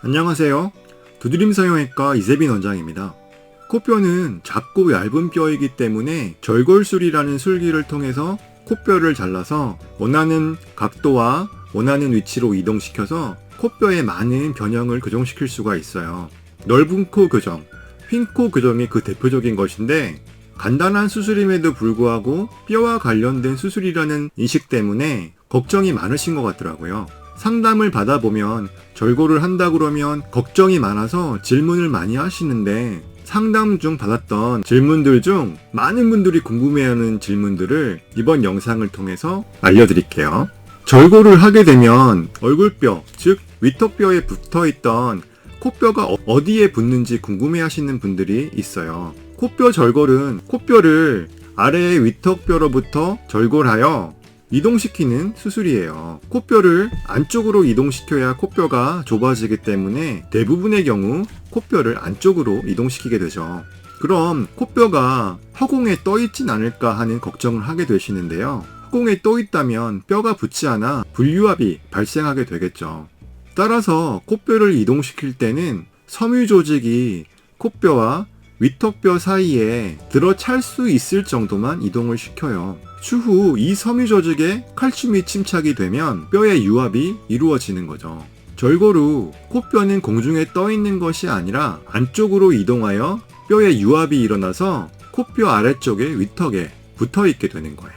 안녕하세요. 두드림 성형외과 이세빈 원장입니다. 코뼈는 작고 얇은 뼈이기 때문에 절골술이라는 술기를 통해서 코뼈를 잘라서 원하는 각도와 원하는 위치로 이동시켜서 코뼈의 많은 변형을 교정시킬 수가 있어요. 넓은 코 교정, 휜 코 교정이 그 대표적인 것인데, 간단한 수술임에도 불구하고 뼈와 관련된 수술이라는 인식 때문에 걱정이 많으신 것 같더라고요. 상담을 받아보면 절골을 한다 그러면 걱정이 많아서 질문을 많이 하시는데, 상담 중 받았던 질문들 중 많은 분들이 궁금해하는 질문들을 이번 영상을 통해서 알려드릴게요. 절골을 하게 되면 얼굴뼈, 즉 위턱뼈에 붙어있던 코뼈가 어디에 붙는지 궁금해하시는 분들이 있어요. 코뼈 절골은 코뼈를 아래의 위턱뼈로부터 절골하여 이동시키는 수술이에요. 코뼈를 안쪽으로 이동시켜야 코뼈가 좁아지기 때문에 대부분의 경우 코뼈를 안쪽으로 이동시키게 되죠. 그럼 코뼈가 허공에 떠있진 않을까 하는 걱정을 하게 되시는데요. 허공에 떠있다면 뼈가 붙지 않아 분류압이 발생하게 되겠죠. 따라서 코뼈를 이동시킬 때는 섬유 조직이 코뼈와 위턱뼈 사이에 들어찰 수 있을 정도만 이동을 시켜요. 추후 이 섬유 조직에 칼슘이 침착이 되면 뼈의 유압이 이루어지는 거죠. 절골 후 코뼈는 공중에 떠 있는 것이 아니라 안쪽으로 이동하여 뼈의 유압이 일어나서 코뼈 아래쪽의 위턱에 붙어 있게 되는 거예요.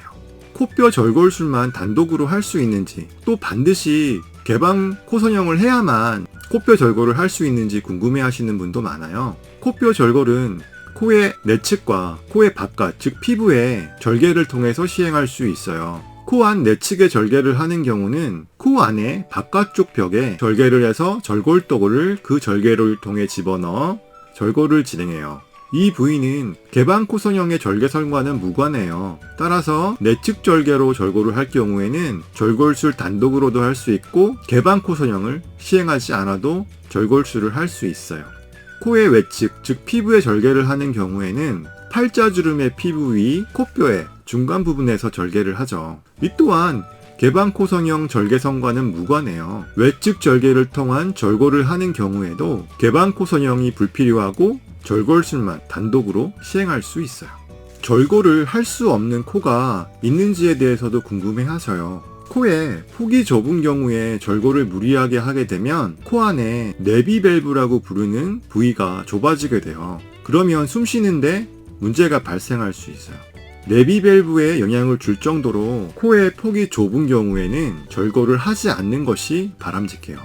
코뼈 절골술만 단독으로 할 수 있는지, 또 반드시 개방 코선형을 해야만 코뼈 절골을 할 수 있는지 궁금해 하시는 분도 많아요. 코뼈 절골은 코의 내측과 코의 바깥, 즉 피부의 절개를 통해서 시행할 수 있어요. 코 안 내측의 절개를 하는 경우는 코 안에 바깥쪽 벽에 절개를 해서 절골도구를 그 절개를 통해 집어넣어 절골을 진행해요. 이 부위는 개방 코선형의 절개선과는 무관해요. 따라서 내측 절개로 절골을 할 경우에는 절골술 단독으로도 할 수 있고, 개방 코선형을 시행하지 않아도 절골술을 할 수 있어요. 코의 외측, 즉 피부의 절개를 하는 경우에는 팔자주름의 피부 위 코뼈의 중간 부분에서 절개를 하죠. 이 또한 개방 코선형 절개선과는 무관해요. 외측 절개를 통한 절골을 하는 경우에도 개방 코선형이 불필요하고 절골술만 단독으로 시행할 수 있어요. 절골을 할 수 없는 코가 있는지에 대해서도 궁금해 하셔요. 코에 폭이 좁은 경우에 절골을 무리하게 하게 되면 코 안에 내비밸브라고 부르는 부위가 좁아지게 돼요. 그러면 숨 쉬는데 문제가 발생할 수 있어요. 내비밸브에 영향을 줄 정도로 코의 폭이 좁은 경우에는 절골을 하지 않는 것이 바람직해요.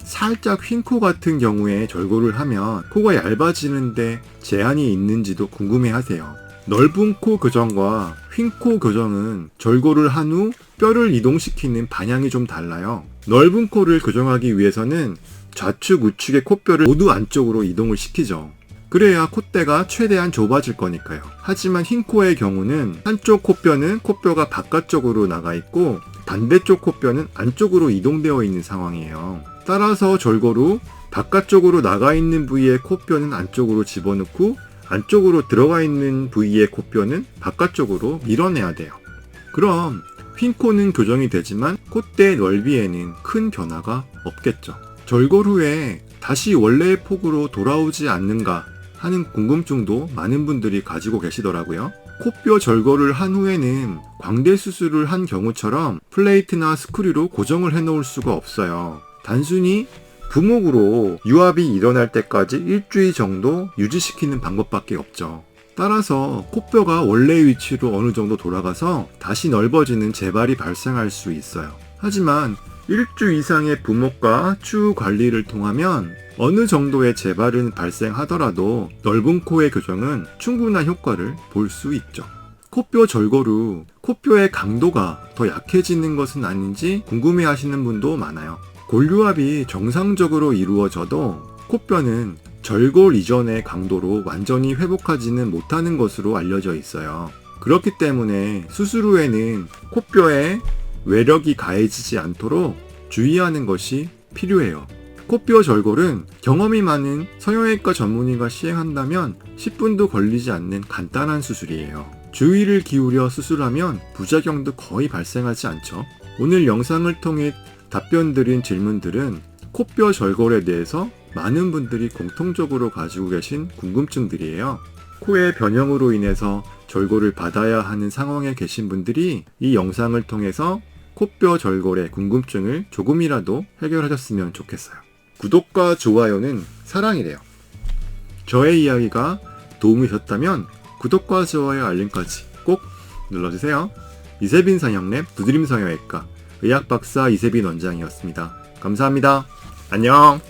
살짝 휜 코 같은 경우에 절골을 하면 코가 얇아지는데 제한이 있는지도 궁금해 하세요. 넓은 코 교정과 휜 코 교정은 절골을 한 후 뼈를 이동시키는 방향이 좀 달라요. 넓은 코를 교정하기 위해서는 좌측 우측의 코뼈를 모두 안쪽으로 이동을 시키죠. 그래야 콧대가 최대한 좁아질 거니까요. 하지만 휜 코의 경우는 한쪽 코뼈는 코뼈가 바깥쪽으로 나가 있고 반대쪽 코뼈는 안쪽으로 이동되어 있는 상황이에요. 따라서 절골 후 바깥쪽으로 나가 있는 부위의 코뼈는 안쪽으로 집어넣고 안쪽으로 들어가 있는 부위의 코뼈는 바깥쪽으로 밀어내야 돼요. 그럼 휜 코는 교정이 되지만 콧대 넓이에는 큰 변화가 없겠죠. 절골 후에 다시 원래의 폭으로 돌아오지 않는가 하는 궁금증도 많은 분들이 가지고 계시더라고요. 코뼈 절골을 한 후에는 광대 수술을 한 경우처럼 플레이트나 스크류로 고정을 해놓을 수가 없어요. 단순히 부목으로 유압이 일어날 때까지 일주일 정도 유지시키는 방법밖에 없죠. 따라서 코뼈가 원래의 위치로 어느 정도 돌아가서 다시 넓어지는 재발이 발생할 수 있어요. 하지만 일주 이상의 부목과 추후 관리를 통하면 어느 정도의 재발은 발생하더라도 넓은 코의 교정은 충분한 효과를 볼 수 있죠. 코뼈 절골 후 코뼈의 강도가 더 약해지는 것은 아닌지 궁금해 하시는 분도 많아요. 골유압이 정상적으로 이루어져도 코뼈는 절골 이전의 강도로 완전히 회복하지는 못하는 것으로 알려져 있어요. 그렇기 때문에 수술 후에는 코뼈에 외력이 가해지지 않도록 주의하는 것이 필요해요. 코뼈 절골은 경험이 많은 성형외과 전문의가 시행한다면 10분도 걸리지 않는 간단한 수술이에요. 주의를 기울여 수술하면 부작용도 거의 발생하지 않죠. 오늘 영상을 통해 답변 드린 질문들은 코뼈 절골에 대해서 많은 분들이 공통적으로 가지고 계신 궁금증들이에요. 코의 변형으로 인해서 절골을 받아야 하는 상황에 계신 분들이 이 영상을 통해서 코뼈 절골의 궁금증을 조금이라도 해결하셨으면 좋겠어요. 구독과 좋아요는 사랑이래요. 저의 이야기가 도움이 되셨다면 구독과 좋아요 알림까지 꼭 눌러주세요. 이세빈 성형랩 두드림 성형외과 의학박사 이세빈 원장이었습니다. 감사합니다. 안녕.